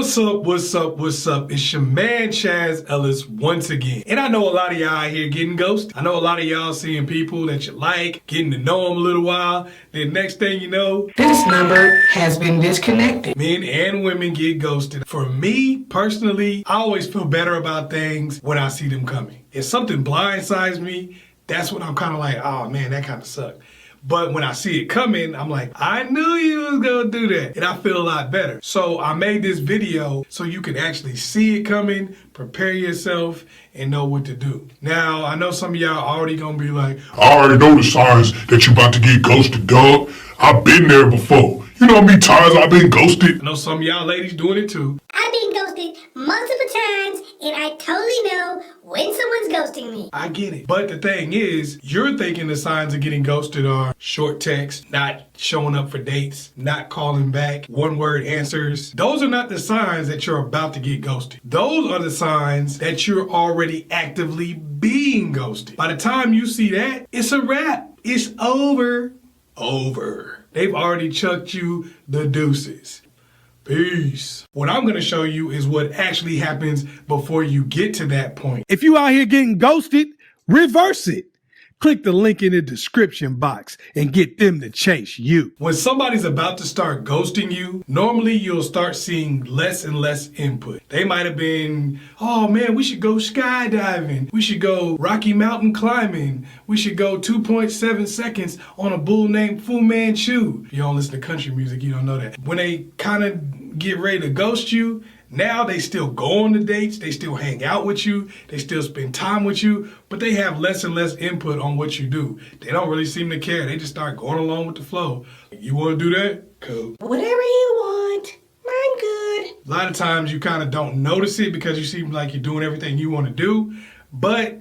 What's up, what's up, what's up? It's your man Chazz Ellis once again. And I know a lot of y'all out here getting ghosted. I know a lot of y'all seeing people that you like, getting to know them a little while. Then next thing you know, this number has been disconnected. Men and women get ghosted. For me, personally, I always feel better about things when I see them coming. If something blindsides me, that's when I'm kind of like, oh man, that kind of sucked. But when I see it coming, I'm like, I knew you was gonna do that. And I feel a lot better. So I made this video so you can actually see it coming, prepare yourself, and know what to do. Now, I know some of y'all already gonna be like, I already know the signs that you about to get ghosted, dog. I've been there before. You know how many times I've been ghosted? I know some of y'all ladies doing it too. I've been ghosted multiple times, and I totally know when someone's ghosting me. I get it. But the thing is, you're thinking the signs of getting ghosted are short text, not showing up for dates, not calling back, one-word answers. Those are not the signs that you're about to get ghosted. Those are the signs that you're already actively being ghosted. By the time you see that, it's a wrap. It's over. They've already chucked you the deuces. Peace. What I'm going to show you is what actually happens before you get to that point. If you out here getting ghosted, reverse it. Click the link in the description box and get them to chase you. When somebody's about to start ghosting you, normally you'll start seeing less and less input. They might have been, oh man, we should go skydiving. We should go Rocky Mountain climbing. We should go 2.7 seconds on a bull named Fu Manchu. If you don't listen to country music, you don't know that. When they kind of get ready to ghost you, now they still go on the dates, they still hang out with you, they still spend time with you, but they have less and less input on what you do. They don't really seem to care. They just start going along with the flow. You want to do that? Cool. Whatever you want, I'm good. A lot of times you kind of don't notice it because you seem like you're doing everything you want to do, but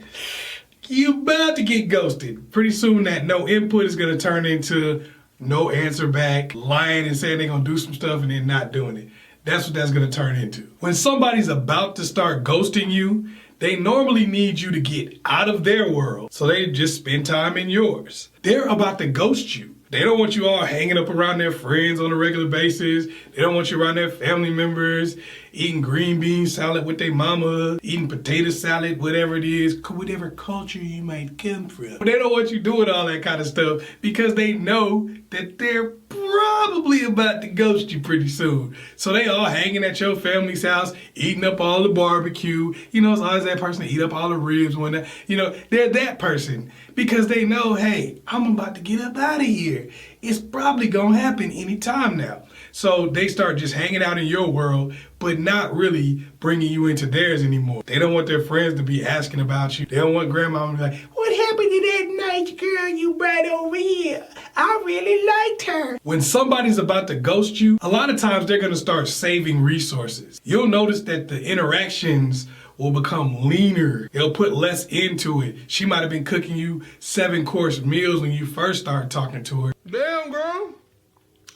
you're about to get ghosted. Pretty soon that no input is going to turn into no answer back, lying and saying they're going to do some stuff and then not doing it. That's what that's going to turn into. When somebody's about to start ghosting you, they normally need you to get out of their world, so they just spend time in yours. They're about to ghost you. They don't want you all hanging up around their friends on a regular basis. They don't want you around their family members, eating green bean salad with their mama, eating potato salad, whatever it is, whatever culture you might come from. But they don't want you doing all that kind of stuff because they know that they're probably about to ghost you pretty soon. So they all hanging at your family's house, eating up all the barbecue. You know, it's always that person to eat up all the ribs when that, you know, they're that person because they know, hey, I'm about to get up out of here. It's probably gonna happen anytime now. So they start just hanging out in your world, but not really bringing you into theirs anymore. They don't want their friends to be asking about you. They don't want grandma to be like, what happened to that nice girl you brought over here? I really liked her. When somebody's about to ghost you, a lot of times they're gonna start saving resources. You'll notice that the interactions will become leaner. They'll put less into it. She might have been cooking you 7-course meals when you first started talking to her. Damn, girl.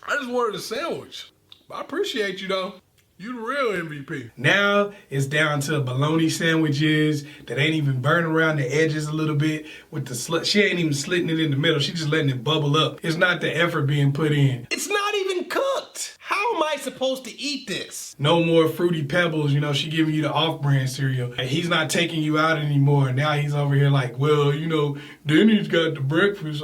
I just wanted a sandwich. I appreciate you, though. You the real MVP. Now it's down to bologna sandwiches that ain't even burning around the edges a little bit with the slit. She ain't even slitting it in the middle. She just letting it bubble up. It's not the effort being put in. It's not even cooked. How am I supposed to eat this? No more Fruity Pebbles. You know, she giving you the off-brand cereal. And he's not taking you out anymore. Now he's over here like, well, you know, Denny's got the breakfast.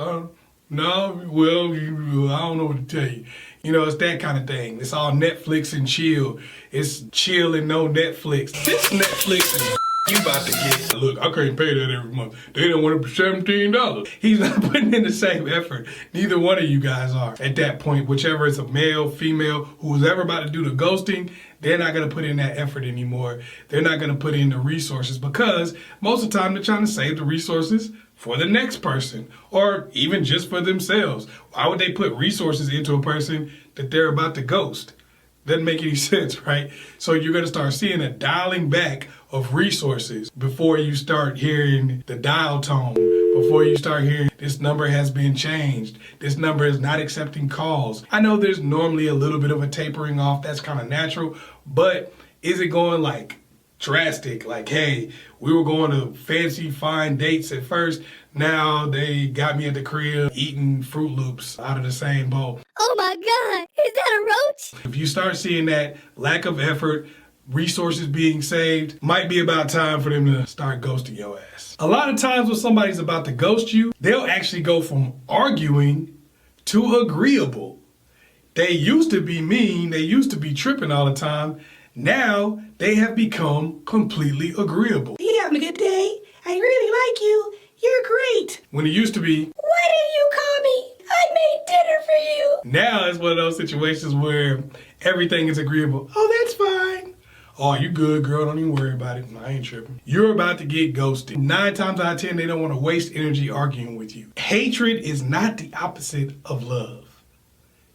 No, well, I don't know what to tell you. You know, it's that kind of thing. It's all Netflix and chill. It's chill and no Netflix. This Netflix is you about to get. Look, I can't pay that every month. They don't want it for $17. He's not putting in the same effort. Neither one of you guys are. At that point, whichever it's a male, female, who's ever about to do the ghosting, they're not going to put in that effort anymore. They're not going to put in the resources because most of the time they're trying to save the resources for the next person or even just for themselves. Why would they put resources into a person that they're about to ghost? Doesn't make any sense, right? So you're going to start seeing a dialing back of resources before you start hearing the dial tone, before you start hearing this number has been changed. This number is not accepting calls. I know there's normally a little bit of a tapering off. That's kind of natural, but is it going like drastic. Like, hey, we were going to fancy fine dates at first. Now they got me at the crib eating Fruit Loops out of the same bowl. Oh my God, is that a roach? If you start seeing that lack of effort, resources being saved, might be about time for them to start ghosting your ass. A lot of times when somebody's about to ghost you, they'll actually go from arguing to agreeable. They used to be mean, they used to be tripping all the time. Now they have become completely agreeable. You having a good day? I really like you. You're great. When it used to be, Why didn't you call me? I made dinner for you. now it's one of those situations where everything is agreeable. Oh, that's fine. Oh, you good, girl. Don't even worry about it. I ain't tripping. You're about to get ghosted. 9 times out of 10, they don't want to waste energy arguing with you. Hatred is not the opposite of love.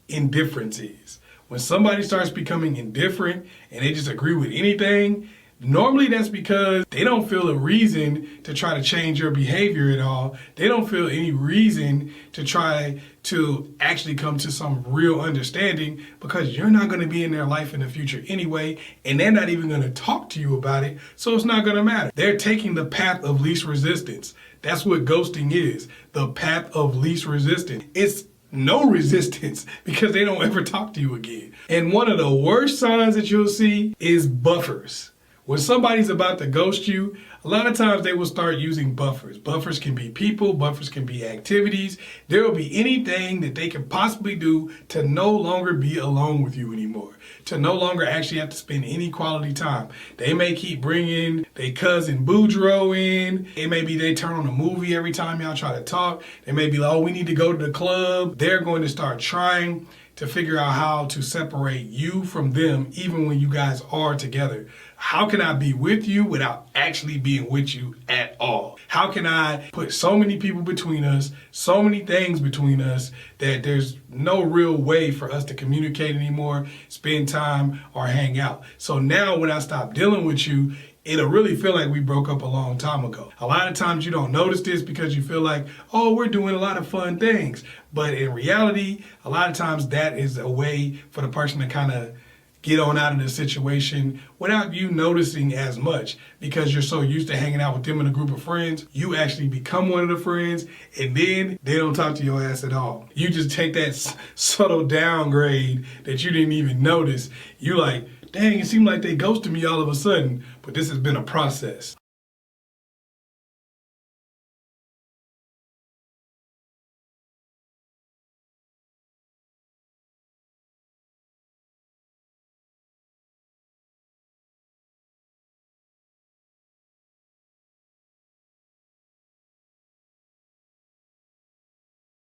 Indifference is. When somebody starts becoming indifferent and they just agree with anything, normally that's because they don't feel a reason to try to change your behavior at all. They don't feel any reason to try to actually come to some real understanding because you're not going to be in their life in the future anyway, and they're not even going to talk to you about it, so it's not going to matter. They're taking the path of least resistance. That's what ghosting is, the path of least resistance. It's no resistance because they don't ever talk to you again. And one of the worst signs that you'll see is buffers. When somebody's about to ghost you, a lot of times they will start using buffers. Buffers can be people, buffers can be activities. There will be anything that they can possibly do to no longer be alone with you anymore, to no longer actually have to spend any quality time. They may keep bringing their cousin Boudreaux in. It may be they turn on a movie every time y'all try to talk. They may be like, oh, we need to go to the club. They're going to start trying to figure out how to separate you from them even when you guys are together. How can I be with you without actually being with you at all? How can I put so many people between us, so many things between us, that there's no real way for us to communicate anymore, spend time, or hang out? So now when I stop dealing with you, it'll really feel like we broke up a long time ago. A lot of times you don't notice this because you feel like, oh, we're doing a lot of fun things. But in reality, a lot of times that is a way for the person to kind of get on out of the situation without you noticing as much because you're so used to hanging out with them in a group of friends. You actually become one of the friends and then they don't talk to your ass at all. You just take that subtle downgrade that you didn't even notice. You like, dang, it seemed like they ghosted me all of a sudden, but this has been a process.